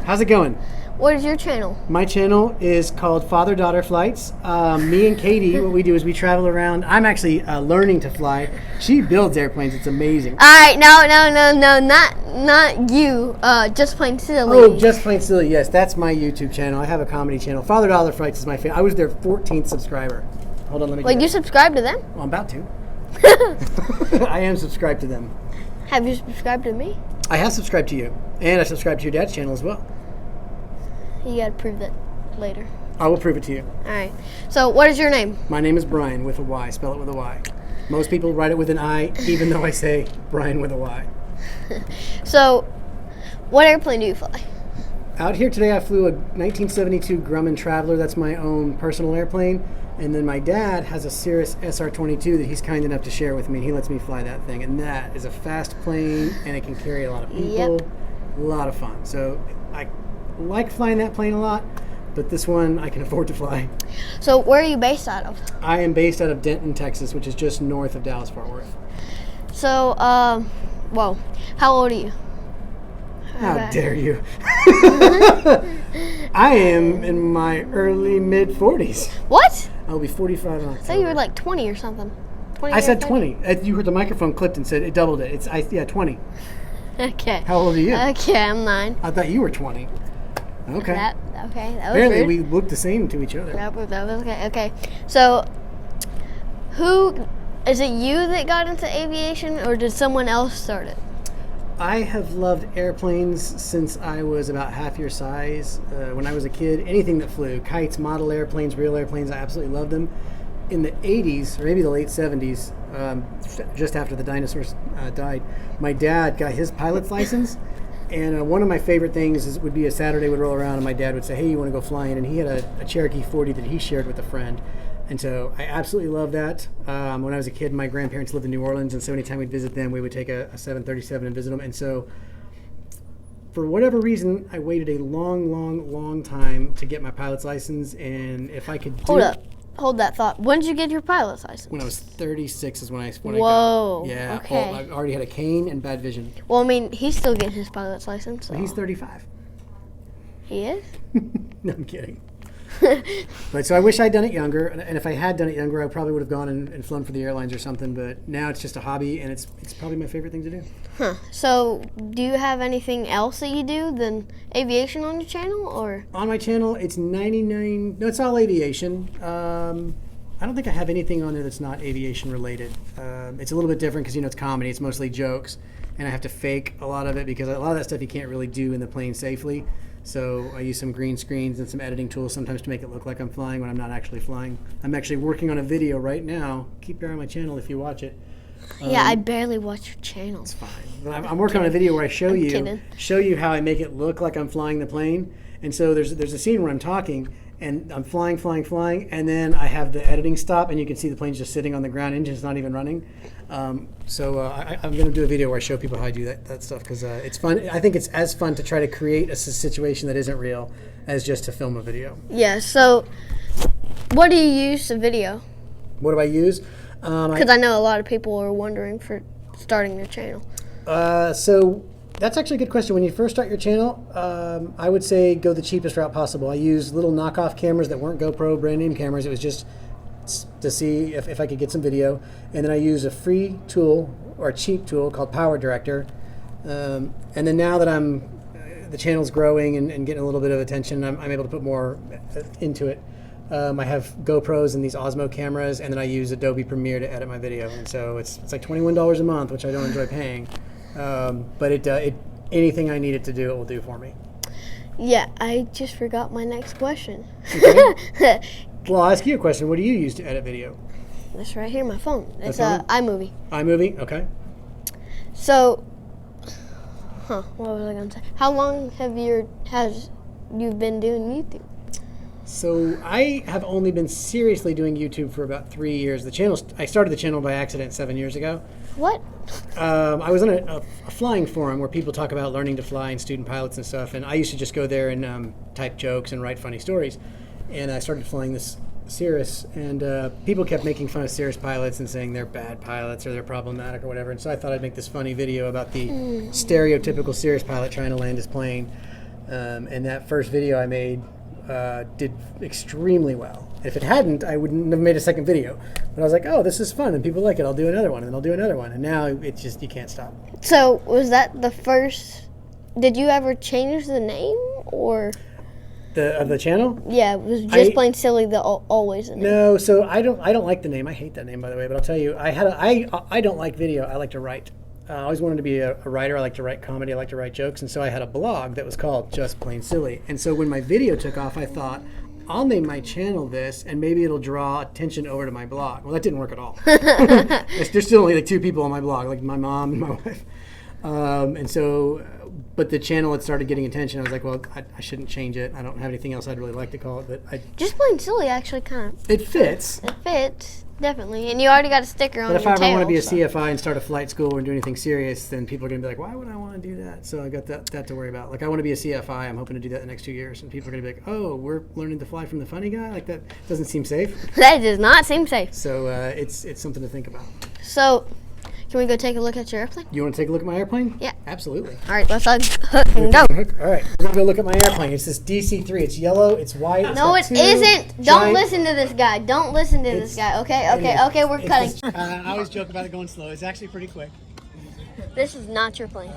How's it going? What is your channel? My channel is called Father-Daughter Flights. Me and Katie, what we do is we travel around. I'm actually learning to fly. She builds airplanes. It's amazing. All right, no, not you. Just plain silly. Oh, Just Plain Silly. Yes, that's my YouTube channel. I have a comedy channel. Father-Daughter Flights is my favorite. I was their 14th subscriber. Hold on, let me. Wait, you subscribe to them? Well, I'm about to. I am subscribed to them. Have you subscribed to me? I have subscribed to you, and I subscribed to your dad's channel as well. You gotta prove that later. I will prove it to you. All right. So, what is your name? My name is Brian with a Y. Spell it with a Y. Most people write it with an I, even though I say Brian with a Y. So, what airplane do you fly? Out here today, I flew a 1972 Grumman Traveler. That's my own personal airplane. And then my dad has a Cirrus SR-22 that he's kind enough to share with me. He lets me fly that thing. And that is a fast plane, and it can carry a lot of people. Yep. A lot of fun. So I like flying that plane a lot, but this one I can afford to fly. So, where are you based out of? I am based out of Denton, Texas, which is just north of Dallas-Fort Worth. So, well, how old are you? How dare you? I am in my early mid-40s. What? I'll be 45 in October. I thought you were like 20 or something. 20 I said or 20. You heard the microphone clipped and said it doubled it. Yeah, 20. Okay. How old are you? Okay, I'm 9. I thought you were 20. Okay. That was Apparently rude. we look the same to each other. That was okay. Okay. So, who is it? You that got into aviation, or did someone else start it? I have loved airplanes since I was about half your size. When I was a kid, anything that flew, kites, model airplanes, real airplanes, I absolutely loved them. In the 80s, or maybe the late 70s, just after the dinosaurs died, my dad got his pilot's license. And one of my favorite things would be a Saturday would roll around and my dad would say, hey, you want to go flying? And he had a Cherokee 40 that he shared with a friend. And so I absolutely love that. When I was a kid, my grandparents lived in New Orleans, and so anytime we'd visit them, we would take a 737 and visit them. And so for whatever reason, I waited a long time to get my pilot's license. And if I could Hold that thought. When did you get your pilot's license? When I was 36 is when I got Whoa. it. Yeah. Okay. I already had a cane and bad vision. Well, I mean, he's still getting his pilot's license. So. He's 35. He is? No, I'm kidding. But so I wish I'd done it younger, and if I had done it younger, I probably would have gone and flown for the airlines or something. But now it's just a hobby, and it's probably my favorite thing to do. Huh. So, do you have anything else that you do than aviation on your channel, or? On my channel, it's 99. No, it's all aviation. I don't think I have anything on there that's not aviation related. It's a little bit different because it's comedy. It's mostly jokes, and I have to fake a lot of it because a lot of that stuff you can't really do in the plane safely. So I use some green screens and some editing tools sometimes to make it look like I'm flying when I'm not actually flying. I'm actually working on a video right now. Keep your eye on my channel if you watch it. Yeah, I barely watch your channel. It's fine. But I'm working on a video where I show you how I make it look like I'm flying the plane. And so there's a scene where I'm talking and I'm flying, and then I have the editing stop, and you can see the plane's just sitting on the ground, engine's not even running. I'm going to do a video where I show people how I do that stuff because it's fun. I think it's as fun to try to create a situation that isn't real as just to film a video. Yeah, so what do you use to video? What do I use? Because I know a lot of people are wondering for starting their channel. So that's actually a good question. When you first start your channel, I would say go the cheapest route possible. I used little knockoff cameras that weren't GoPro brand name cameras. It was just to see if I could get some video. And then I use a free tool or a cheap tool called Power Director. And then now that the channel's growing and getting a little bit of attention, I'm able to put more into it. I have GoPros and these Osmo cameras, and then I use Adobe Premiere to edit my video. And so it's like $21 a month, which I don't enjoy paying. But anything I need it to do, it will do for me. Yeah, I just forgot my next question. Okay. Well, I'll ask you a question. What do you use to edit video? That's right here, my phone. It's phone? iMovie. iMovie? Okay. So, what was I going to say? How long have you been doing YouTube? So I have only been seriously doing YouTube for about 3 years. I started the channel by accident 7 years ago. What? I was on a flying forum where people talk about learning to fly and student pilots and stuff, and I used to just go there and type jokes and write funny stories. And I started flying this Cirrus, and people kept making fun of Cirrus pilots and saying they're bad pilots or they're problematic or whatever. And so I thought I'd make this funny video about the stereotypical Cirrus pilot trying to land his plane. And that first video I made did extremely well. If it hadn't, I wouldn't have made a second video. But I was like, oh, this is fun, and people like it. I'll do another one, and then I'll do another one. And now it's just, you can't stop. So was that the first? Did you ever change the name or? Of the channel? Yeah, it was just plain silly. Always the name. No, so I don't like the name. I hate that name, by the way. But I'll tell you, I don't like video. I like to write. I always wanted to be a writer. I like to write comedy. I like to write jokes. And so I had a blog that was called Just Plain Silly. And so when my video took off, I thought, I'll name my channel this, and maybe it'll draw attention over to my blog. Well, that didn't work at all. There's still only like 2 people on my blog, like my mom and my wife. And so, but the channel had started getting attention. I was like, well, I shouldn't change it. I don't have anything else I'd really like to call it, but Just Plain Silly actually kind of. It fits. It fits. Definitely, and you already got a sticker on But if your I ever tail, want to be a so. CFI and start a flight school and do anything serious, then people are going to be like, why would I want to do that? So I got that to worry about. Like, I want to be a CFI. I'm hoping to do that in the next 2 years. And people are going to be like, oh, we're learning to fly from the funny guy? Like, that doesn't seem safe. That does not seem safe. So it's something to think about. So, can we go take a look at your airplane? You want to take a look at my airplane? Yeah. Absolutely. All right, let's unhook and go. All right, we're going to go look at my airplane. It's this DC-3. It's yellow. It's white. It's No, got it 2 isn't. Don't giant- listen to this guy. Don't listen to this guy. Okay, we're It's cutting. this- I always joke about it going slow. It's actually pretty quick. This is not your plane.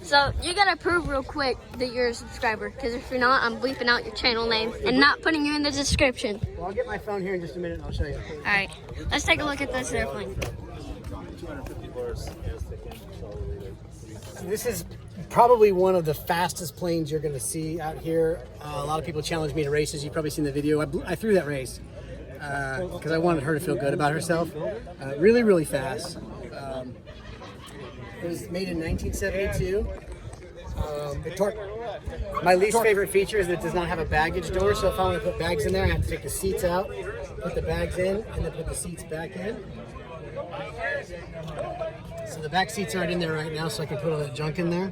So you gotta prove real quick that you're a subscriber, because if you're not, I'm bleeping out your channel name and not putting you in the description. Well, I'll get my phone here in just a minute and I'll show you. All right, let's take a look at this airplane. This is probably one of the fastest planes you're going to see out here. A lot of people challenge me to races. You've probably seen the video. I threw that race because I wanted her to feel good about herself. Really, really fast. It was made in 1972. My least favorite feature is that it does not have a baggage door, so if I want to put bags in there, I have to take the seats out, put the bags in, and then put the seats back in. So the back seats aren't in there right now, so I can put all that junk in there.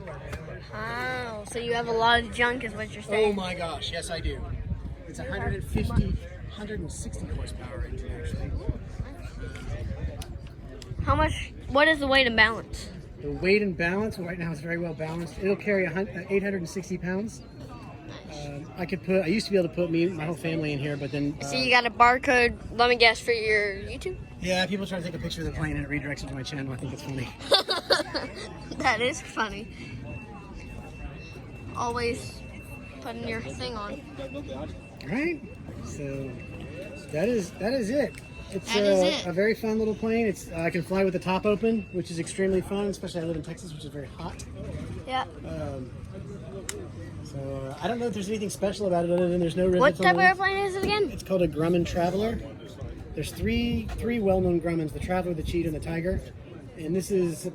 Oh, so you have a lot of junk is what you're Oh saying. my gosh, yes I do. It's 160 horsepower engine actually. What is the weight and balance? The weight and balance, well, right now it's very well balanced. It'll carry 860 pounds. I used to be able to put my whole family in here, but then... So you got a barcode, let me guess, for your YouTube? Yeah, people try to take a picture of the plane and it redirects it to my channel. I think it's funny. That is funny. Always putting your thing on. Right? So that is it. It's That is it. a very fun little plane. I can fly with the top open, which is extremely fun, especially I live in Texas, which is very hot. Yeah. So I don't know if there's anything special about it other than there's no rivets What on type the of wings. airplane is it again? It's called a Grumman Traveler. There's three well-known Grummans: the Traveler, the Cheetah, and the Tiger. And this is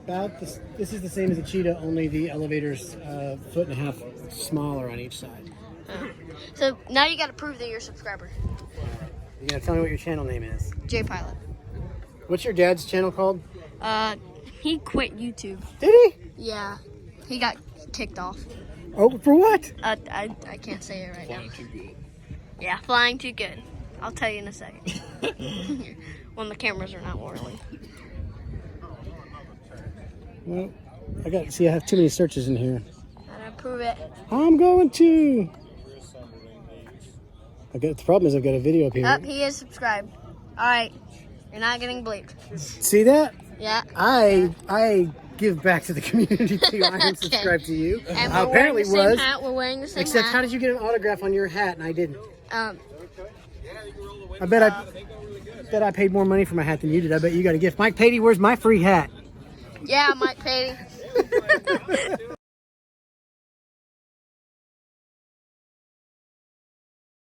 this is the same as the Cheetah, only the elevator's a foot and a half smaller on each side. So now you got to prove that you're a subscriber. You gotta tell me what your channel name is. J Pilot. What's your dad's channel called? He quit YouTube. Did he? Yeah, he got kicked off. Oh, for what? I can't say it right now. Flying too good. Yeah, flying too good. I'll tell you in a second. When the cameras are not whirling. Well, I have too many searches in here. And I prove it. I'm going to. The problem is I've got a video up here. Oh, he is subscribed. All right, you're not getting bleeped. See that? Yeah. I give back to the community too. I am Okay. subscribed to you. And I we're apparently wearing the same was. hat. We're wearing the same Except, hat. how did you get an autograph on your hat and I didn't? I bet I paid more money for my hat than you did. I bet you got a gift. Mike Patey, where's my free hat? Yeah, Mike Patey.